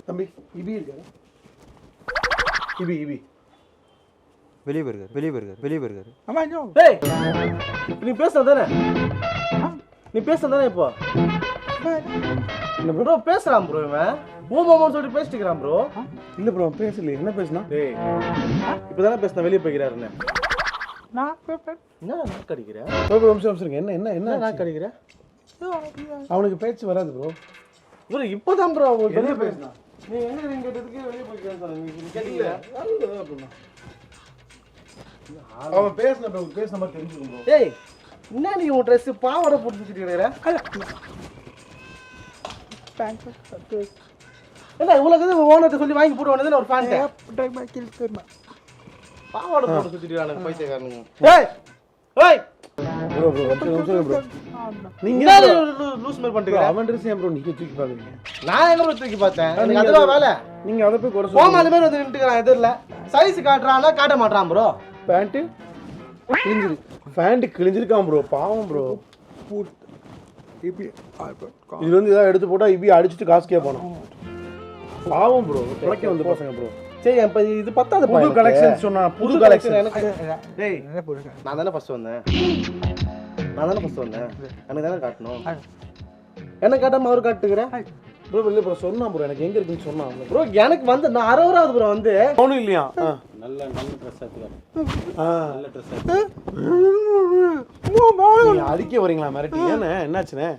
தம்பி இபி இருக்காரு. EB EB வெளியே போயிருக்காரு. ஆமா ஐயோ. டேய் நீ பேசுறது தானே? நீ பேசுறது தானே இப்போ? ப்ரோ பேசுறான் ப்ரோ இவன். ஓமாமான்னு சொல்லிட்டு பேசிட்டு இருக்கிறான் ப்ரோ. இல்ல ப்ரோ பேசல. என்ன பேசினா? டேய் இப்பதானே பேசினா வெளியே போய்க்கிறாருன்னு. நான் என்ன நாக்கு அடிக்கிற? ப்ரோ நிமிஷம் என்ன என்ன என்ன நாக்கு அடிக்கிற? அவனுக்கு பேச்சு வராது ப்ரோ. ப்ரோ இப்போதான் ப்ரோ அவன் வெளியே பேசினா. நீ என்ன நீங்க கேட்டதுக்கு வெளியே போய்க்கிறேன்னு சொன்னீங்க. நீ கேட்டீங்க அப்படினா அவன் பேசின ப்ரோ பேசின மாதிரி தெரிஞ்சுக்கும் ப்ரோ. டேய் என்ன நீ உன் ட்ரெஸ் பாவாடை போட்டு சுத்திட்டு இருக்கற? என்ன இவ்வளவு ஓனர்ட்ட சொல்லி வாங்கி போட வேண்டியது ஒரு ஃபேன். பாவாடை போட்டு சுத்திட்டு இருக்கானுங்க பைத்தியக்காரனுங்க. டேய் ஏய் ப்ரோ நிமிஷம் ப்ரோ. நீங்க லூஸ் மாதிரி பண்ணிட்டு அவன் ட்ரெஸ் ஏன் ப்ரோ நீங்க தூக்கி பாக்குறீங்க? நான் எங்க ப்ரோ தூக்கி பார்த்தேன்? எனக்கு அதுவா வேலை. நீங்க அத போய் குறை கோமா அந்த மாதிரி வந்து நின்னுட்டுறான் எதிரில. சைஸ் காட்டுறானா காட்ட மாட்டான் ப்ரோ. பேண்ட் கிழிஞ்சிரு. பேண்ட் கிழிஞ்சிருக்கான் ப்ரோ. பாவம் ப்ரோ. இது வந்து ஏதாவது எடுத்து போட்டா இபி அடிச்சிட்டு காசு கேட்பானோ. பாவம் ப்ரோ. உலக்கே வந்து பசங்க ப்ரோ. சரி இப்ப இது பத்தாது புது கலெக்ஷன் சொன்னா புது கலெக்ஷன் எனக்கு. டேய் நான் தானே ஃபர்ஸ்ட் வந்தேன். எனக்கு தானே காட்டணும். என்ன காட்டாம அவர் காட்டுகிறேன் ப்ரோ. இல்ல ப்ரோ சொன்னா ப்ரோ எனக்கு எங்க இருக்குன்னு சொன்னான் ப்ரோ. எனக்கு வந்து நான் 60 ப்ரோ வந்து அவனும் இல்லையா? நல்ல ட்ரெஸ் எடுத்துக்காரு. நல்ல ட்ரெஸ் நீங்க அடிக்க வரீங்களா மிரட்டி? ஏண்ணே என்னாச்சுண்ணே?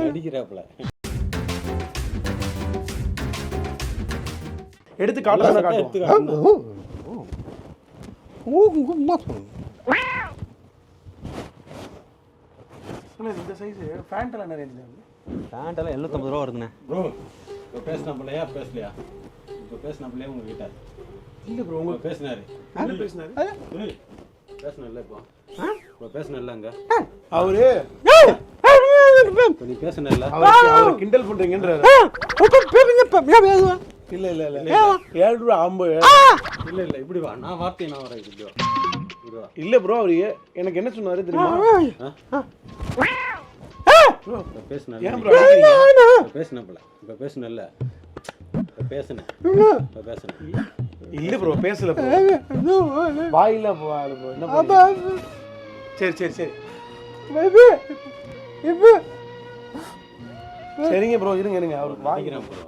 அடிக்கிறாப்புல. எடுத்து காட்டுறத காட்டுவோம். இந்த சைஸ் பேண்ட் எல்லாம் என்ன ரேஞ்சில இருக்கு? பேண்டெல்லாம் 750 ரூபா வருதுண்ணே. ப்ரோ இப்போ பேசினாப்பிள்ளையா பேசலையா? இப்போ பேசினாப்பிள்ளையா உங்ககிட்ட? இல்ல ப்ரோ உங்க பேசினாரு. என்ன பேசினாரு? பேசினல இப்போ பேசினல அங்க அவரு நீ பேசினல அவரு கிண்டல் பண்றீங்கன்றாரு. இல்ல இல்ல இல்ல 7 ரூபா 50. இல்ல இல்ல இப்படி வா. நான் வார்த்தை நான் வரேன். இப்படி வா. இப்படி வா. இல்ல ப்ரோ அவரு எனக்கு என்ன சொன்னாரு தெரியுமா? இப்போ பேசினல. ஏன் ப்ரோ அடிக்கிறீங்க? பேசினப்பல இப்போ பேசினல. இப்போ பேசினேன். இல்ல ப்ரோ பேசல ப்ரோ. வாயில என்ன பண்ணீங்க? சரி சரி சரி சரிங்க ப்ரோ இருங்க இருங்க அவருக்கு வாங்கிக்கிறேன் ப்ரோ.